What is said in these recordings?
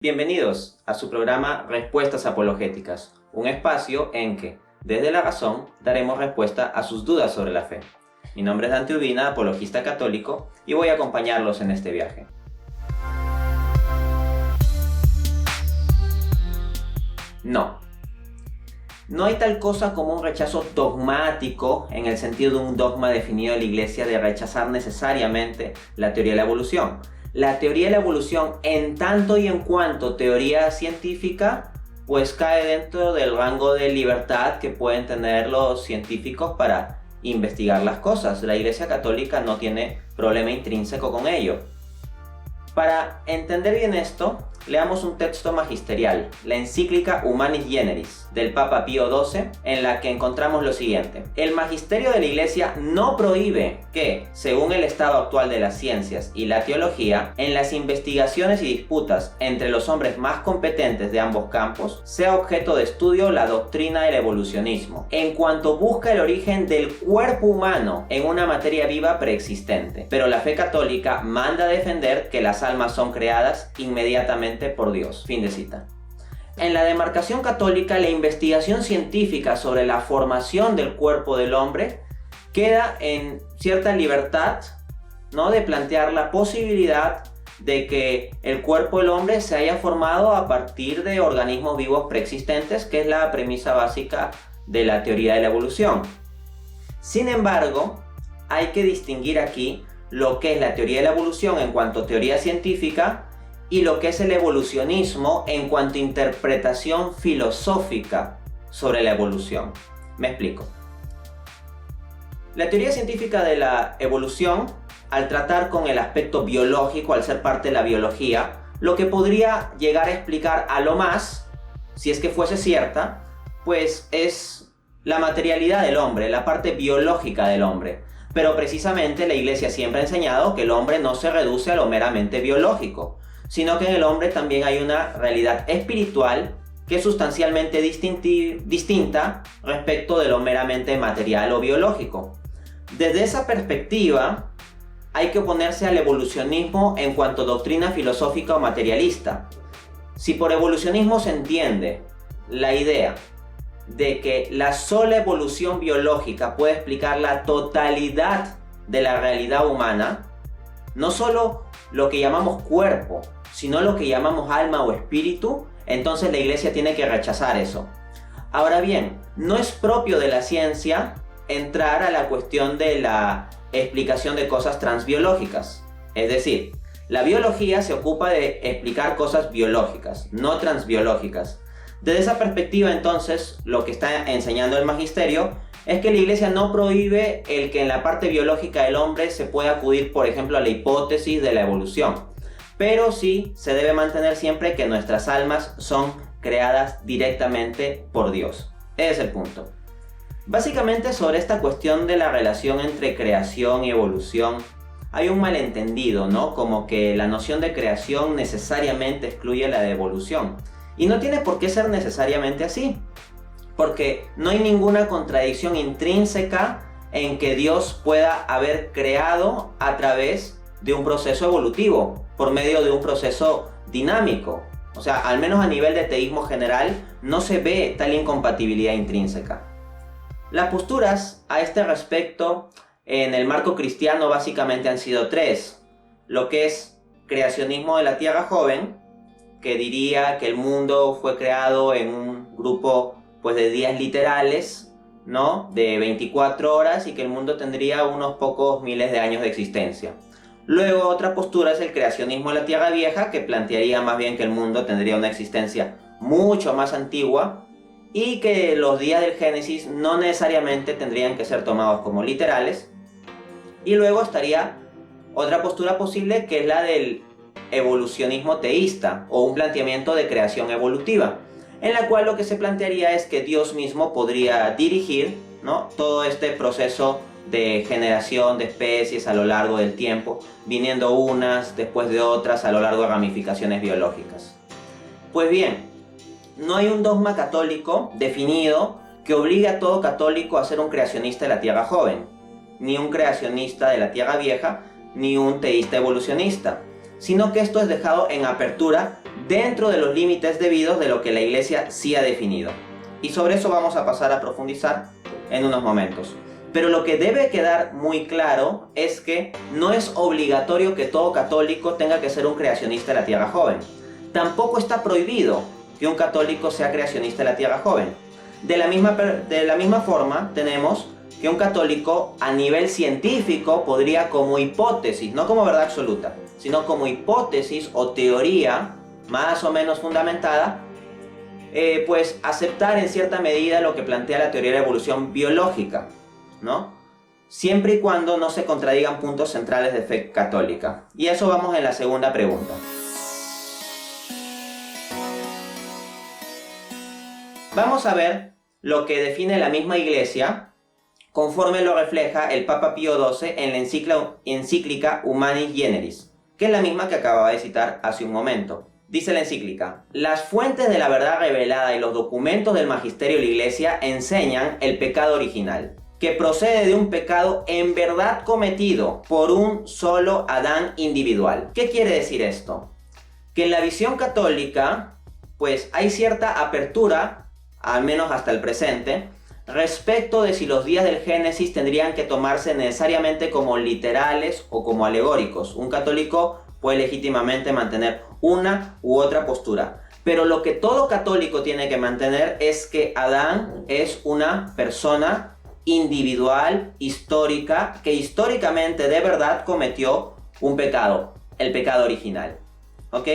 Bienvenidos a su programa Respuestas Apologéticas, un espacio en que, desde la razón, daremos respuesta a sus dudas sobre la fe. Mi nombre es Dante Urbina, apologista católico, y voy a acompañarlos en este viaje. No hay tal cosa como un rechazo dogmático en el sentido de un dogma definido de la Iglesia de rechazar necesariamente la teoría de la evolución. La teoría de la evolución, en tanto y en cuanto teoría científica, pues cae dentro del rango de libertad que pueden tener los científicos para investigar las cosas. La Iglesia Católica no tiene problema intrínseco con ello. Para entender bien esto, leamos un texto magisterial, la encíclica Humanis Generis, del Papa Pío XII, en la que encontramos lo siguiente. El magisterio de la Iglesia no prohíbe que, según el estado actual de las ciencias y la teología, en las investigaciones y disputas entre los hombres más competentes de ambos campos, sea objeto de estudio la doctrina del evolucionismo, en cuanto busca el origen del cuerpo humano en una materia viva preexistente. Pero la fe católica manda defender que las almas son creadas inmediatamente por Dios. Fin de cita. En la demarcación católica, la investigación científica sobre la formación del cuerpo del hombre queda en cierta libertad, ¿no?, de plantear la posibilidad de que el cuerpo del hombre se haya formado a partir de organismos vivos preexistentes, que es la premisa básica de la teoría de la evolución. Sin embargo, hay que distinguir aquí lo que es la teoría de la evolución en cuanto a teoría científica y lo que es el evolucionismo en cuanto a interpretación filosófica sobre la evolución. Me explico. La teoría científica de la evolución, al tratar con el aspecto biológico, al ser parte de la biología, lo que podría llegar a explicar a lo más, si es que fuese cierta, pues es la materialidad del hombre, la parte biológica del hombre. Pero precisamente la Iglesia siempre ha enseñado que el hombre no se reduce a lo meramente biológico, sino que en el hombre también hay una realidad espiritual que es sustancialmente distinta respecto de lo meramente material o biológico. Desde esa perspectiva, hay que oponerse al evolucionismo en cuanto a doctrina filosófica o materialista. Si por evolucionismo se entiende la idea de que la sola evolución biológica puede explicar la totalidad de la realidad humana, no solo lo que llamamos cuerpo, sino lo que llamamos alma o espíritu, entonces la Iglesia tiene que rechazar eso. Ahora bien, no es propio de la ciencia entrar a la cuestión de la explicación de cosas transbiológicas. Es decir, la biología se ocupa de explicar cosas biológicas, no transbiológicas. Desde esa perspectiva, entonces, lo que está enseñando el magisterio es que la Iglesia no prohíbe el que en la parte biológica del hombre se pueda acudir, por ejemplo, a la hipótesis de la evolución. Pero sí se debe mantener siempre que nuestras almas son creadas directamente por Dios. Ese es el punto. Básicamente, sobre esta cuestión de la relación entre creación y evolución, hay un malentendido, ¿no? Como que la noción de creación necesariamente excluye la de evolución. Y no tiene por qué ser necesariamente así, porque no hay ninguna contradicción intrínseca en que Dios pueda haber creado a través de un proceso evolutivo, por medio de un proceso dinámico. O sea, al menos a nivel de teísmo general, no se ve tal incompatibilidad intrínseca. Las posturas a este respecto en el marco cristiano básicamente han sido tres. Lo que es creacionismo de la tierra joven, que diría que el mundo fue creado en un grupo pues de días literales, ¿no?, de 24 horas, y que el mundo tendría unos pocos miles de años de existencia. Luego, otra postura es el creacionismo de la tierra vieja, que plantearía más bien que el mundo tendría una existencia mucho más antigua y que los días del Génesis no necesariamente tendrían que ser tomados como literales. Y luego estaría otra postura posible, que es la del evolucionismo teísta, o un planteamiento de creación evolutiva, en la cual lo que se plantearía es que Dios mismo podría dirigir, ¿no?, todo este proceso de generación de especies a lo largo del tiempo, viniendo unas después de otras a lo largo de ramificaciones biológicas. Pues bien, no hay un dogma católico definido que obligue a todo católico a ser un creacionista de la tierra joven, ni un creacionista de la tierra vieja, ni un teísta evolucionista, sino que esto es dejado en apertura dentro de los límites debidos de lo que la Iglesia sí ha definido. Y sobre eso vamos a pasar a profundizar en unos momentos. Pero lo que debe quedar muy claro es que no es obligatorio que todo católico tenga que ser un creacionista de la Tierra Joven. Tampoco está prohibido que un católico sea creacionista de la Tierra Joven. De la misma forma, tenemos que un católico a nivel científico podría, como hipótesis, no como verdad absoluta, sino como hipótesis o teoría más o menos fundamentada, pues aceptar en cierta medida lo que plantea la teoría de la evolución biológica, ¿no? Siempre y cuando no se contradigan puntos centrales de fe católica. Y eso vamos en la segunda pregunta. Vamos a ver lo que define la misma Iglesia, conforme lo refleja el Papa Pío XII en la encíclica Humanis Generis, que es la misma que acababa de citar hace un momento. Dice la encíclica: las fuentes de la verdad revelada y los documentos del magisterio de la Iglesia enseñan el pecado original, que procede de un pecado en verdad cometido por un solo Adán individual. ¿Qué quiere decir esto? Que en la visión católica, pues hay cierta apertura, al menos hasta el presente, respecto de si los días del Génesis tendrían que tomarse necesariamente como literales o como alegóricos. Un católico puede legítimamente mantener una u otra postura. Pero lo que todo católico tiene que mantener es que Adán es una persona individual, histórica, que históricamente de verdad cometió un pecado, el pecado original. ¿Ok?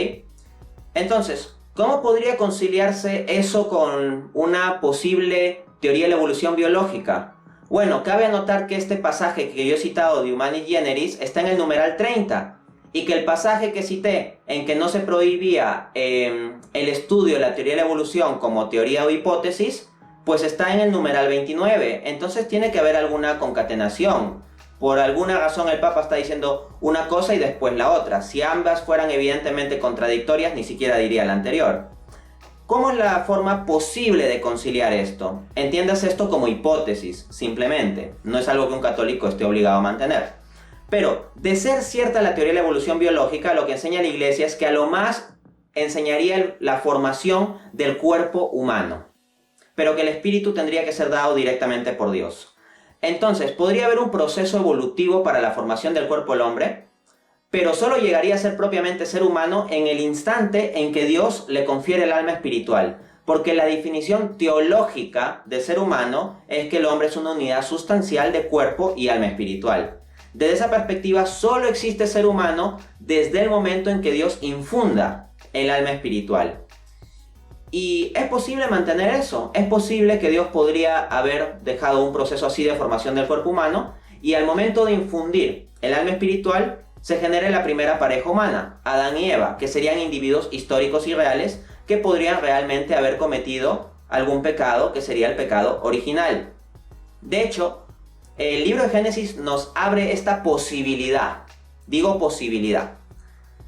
Entonces, ¿cómo podría conciliarse eso con una posible teoría de la evolución biológica? Bueno, cabe anotar que este pasaje que yo he citado de Humanis Generis está en el numeral 30, y que el pasaje que cité, en que no se prohibía el estudio de la teoría de la evolución como teoría o hipótesis, pues está en el numeral 29. Entonces tiene que haber alguna concatenación. Por alguna razón el Papa está diciendo una cosa y después la otra. Si ambas fueran evidentemente contradictorias, ni siquiera diría la anterior. ¿Cómo es la forma posible de conciliar esto? Entiéndase esto como hipótesis, simplemente. No es algo que un católico esté obligado a mantener. Pero, de ser cierta la teoría de la evolución biológica, lo que enseña la Iglesia es que a lo más enseñaría la formación del cuerpo humano, pero que el espíritu tendría que ser dado directamente por Dios. Entonces, podría haber un proceso evolutivo para la formación del cuerpo del hombre, pero solo llegaría a ser propiamente ser humano en el instante en que Dios le confiere el alma espiritual, porque la definición teológica de ser humano es que el hombre es una unidad sustancial de cuerpo y alma espiritual. Desde esa perspectiva, solo existe ser humano desde el momento en que Dios infunda el alma espiritual. ¿Y es posible mantener eso? Es posible que Dios podría haber dejado un proceso así de formación del cuerpo humano, y al momento de infundir el alma espiritual, se genere la primera pareja humana, Adán y Eva, que serían individuos históricos y reales que podrían realmente haber cometido algún pecado, que sería el pecado original. De hecho, el libro de Génesis nos abre esta posibilidad. Digo posibilidad.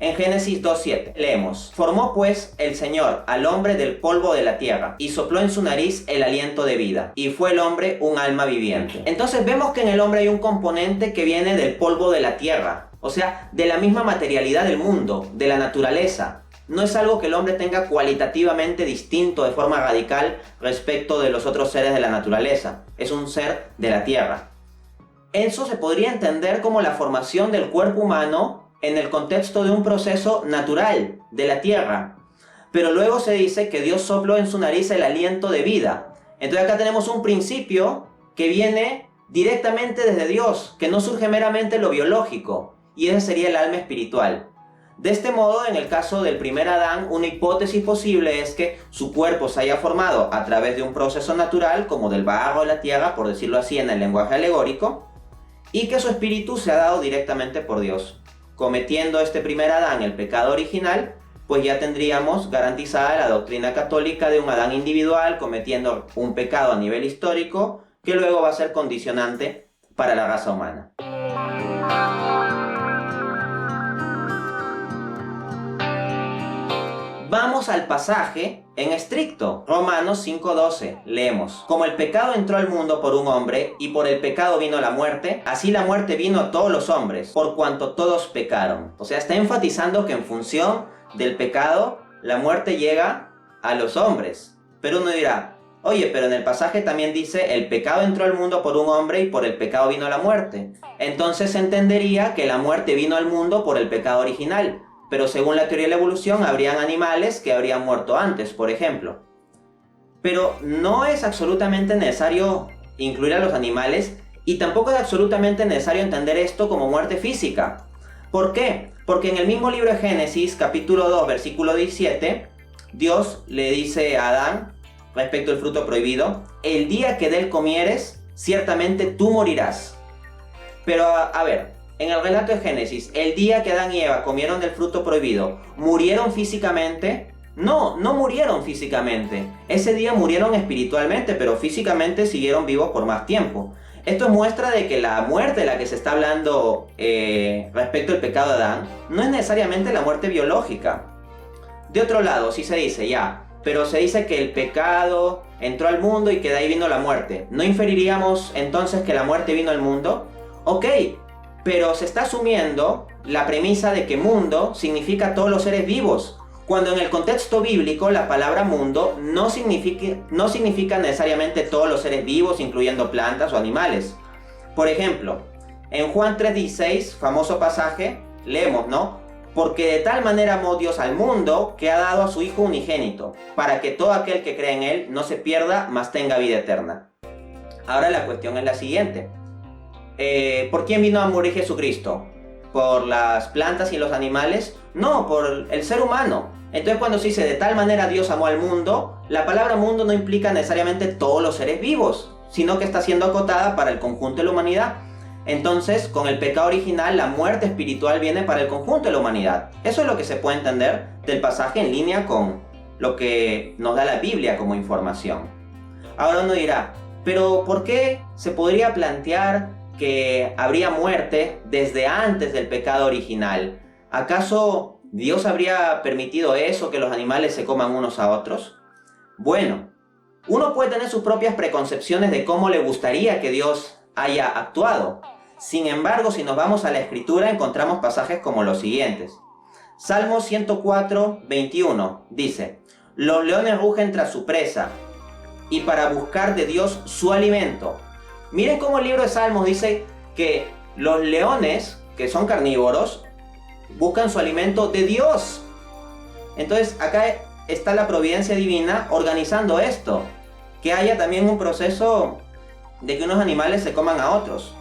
En Génesis 2:7 leemos: formó pues el Señor al hombre del polvo de la tierra, y sopló en su nariz el aliento de vida, y fue el hombre un alma viviente. Entonces vemos que en el hombre hay un componente que viene del polvo de la tierra, o sea, de la misma materialidad del mundo, de la naturaleza. No es algo que el hombre tenga cualitativamente distinto de forma radical respecto de los otros seres de la naturaleza. Es un ser de la tierra. Eso se podría entender como la formación del cuerpo humano en el contexto de un proceso natural de la tierra. Pero luego se dice que Dios sopló en su nariz el aliento de vida. Entonces acá tenemos un principio que viene directamente desde Dios, que no surge meramente en lo biológico, y ese sería el alma espiritual. De este modo, en el caso del primer Adán, una hipótesis posible es que su cuerpo se haya formado a través de un proceso natural, como del barro de la tierra, por decirlo así en el lenguaje alegórico, y que su espíritu se ha dado directamente por Dios. Cometiendo este primer Adán el pecado original, pues ya tendríamos garantizada la doctrina católica de un Adán individual cometiendo un pecado a nivel histórico, que luego va a ser condicionante para la raza humana. Vamos al pasaje en estricto. Romanos 5:12, leemos: como el pecado entró al mundo por un hombre, y por el pecado vino la muerte, así la muerte vino a todos los hombres, por cuanto todos pecaron. O sea, está enfatizando que en función del pecado, la muerte llega a los hombres. Pero uno dirá, oye, pero en el pasaje también dice, el pecado entró al mundo por un hombre y por el pecado vino la muerte. Entonces se entendería que la muerte vino al mundo por el pecado original. Pero según la teoría de la evolución, habrían animales que habrían muerto antes, por ejemplo. Pero no es absolutamente necesario incluir a los animales y tampoco es absolutamente necesario entender esto como muerte física. ¿Por qué? Porque en el mismo libro de Génesis, capítulo 2, versículo 17, Dios le dice a Adán, respecto al fruto prohibido, el día que de él comieres, ciertamente tú morirás. Pero a ver, en el relato de Génesis, el día que Adán y Eva comieron del fruto prohibido, ¿murieron físicamente? No, no murieron físicamente. Ese día murieron espiritualmente, pero físicamente siguieron vivos por más tiempo. Esto muestra de que la muerte de la que se está hablando respecto al pecado de Adán no es necesariamente la muerte biológica. De otro lado, sí se dice ya, pero se dice que el pecado entró al mundo y que de ahí vino la muerte. ¿No inferiríamos entonces que la muerte vino al mundo? Ok, pero se está asumiendo la premisa de que mundo significa todos los seres vivos, cuando en el contexto bíblico la palabra mundo no significa necesariamente todos los seres vivos, incluyendo plantas o animales. Por ejemplo, en Juan 3:16, famoso pasaje, leemos, ¿no? Porque de tal manera amó Dios al mundo que ha dado a su Hijo unigénito, para que todo aquel que cree en Él no se pierda, mas tenga vida eterna. Ahora la cuestión es la siguiente. ¿Por quién vino a morir Jesucristo? ¿Por las plantas y los animales? No, por el ser humano. Entonces cuando se dice de tal manera Dios amó al mundo, la palabra mundo no implica necesariamente todos los seres vivos, sino que está siendo acotada para el conjunto de la humanidad. Entonces, con el pecado original, la muerte espiritual viene para el conjunto de la humanidad. Eso es lo que se puede entender del pasaje en línea con lo que nos da la Biblia como información. Ahora uno dirá, pero ¿por qué se podría plantear que habría muerte desde antes del pecado original? ¿Acaso Dios habría permitido eso, que los animales se coman unos a otros? Bueno, uno puede tener sus propias preconcepciones de cómo le gustaría que Dios haya actuado. Sin embargo, si nos vamos a la Escritura, encontramos pasajes como los siguientes. Salmo 104, 21 dice, los leones rugen tras su presa y para buscar de Dios su alimento. Miren cómo el libro de Salmos dice que los leones, que son carnívoros, buscan su alimento de Dios. Entonces acá está la providencia divina organizando esto, que haya también un proceso de que unos animales se coman a otros.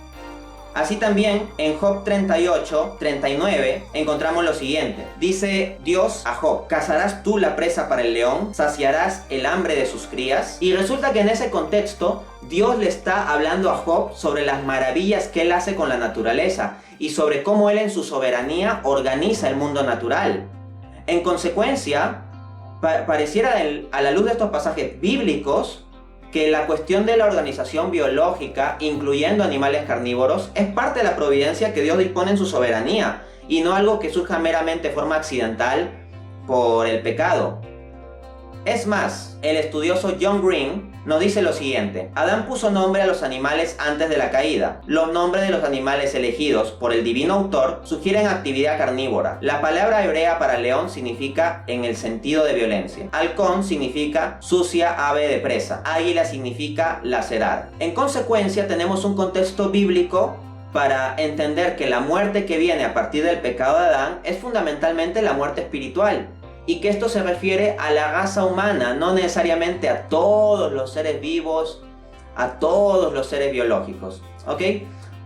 Así también en Job 38, 39 encontramos lo siguiente. Dice Dios a Job, ¿cazarás tú la presa para el león? ¿Saciarás el hambre de sus crías? Y resulta que en ese contexto Dios le está hablando a Job sobre las maravillas que él hace con la naturaleza y sobre cómo él en su soberanía organiza el mundo natural. En consecuencia, pareciera a la luz de estos pasajes bíblicos que la cuestión de la organización biológica, incluyendo animales carnívoros, es parte de la providencia que Dios dispone en su soberanía y no algo que surja meramente de forma accidental por el pecado. Es más, el estudioso John Green nos dice lo siguiente: Adán puso nombre a los animales antes de la caída. Los nombres de los animales elegidos por el divino autor sugieren actividad carnívora. La palabra hebrea para león significa en el sentido de violencia. Halcón significa sucia ave de presa. Águila significa lacerar. En consecuencia, tenemos un contexto bíblico para entender que la muerte que viene a partir del pecado de Adán es fundamentalmente la muerte espiritual. Y que esto se refiere a la raza humana, no necesariamente a todos los seres vivos, a todos los seres biológicos, ¿ok?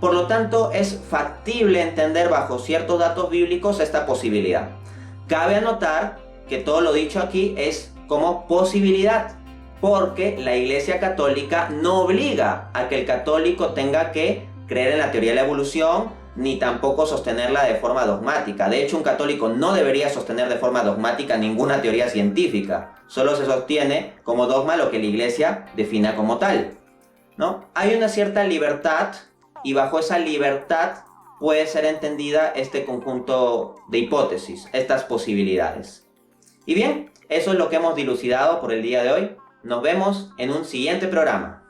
Por lo tanto, es factible entender bajo ciertos datos bíblicos esta posibilidad. Cabe anotar que todo lo dicho aquí es como posibilidad, porque la Iglesia Católica no obliga a que el católico tenga que creer en la teoría de la evolución, ni tampoco sostenerla de forma dogmática. De hecho, un católico no debería sostener de forma dogmática ninguna teoría científica. Solo se sostiene como dogma lo que la Iglesia defina como tal, ¿no? Hay una cierta libertad y bajo esa libertad puede ser entendida este conjunto de hipótesis, estas posibilidades. Y bien, eso es lo que hemos dilucidado por el día de hoy. Nos vemos en un siguiente programa.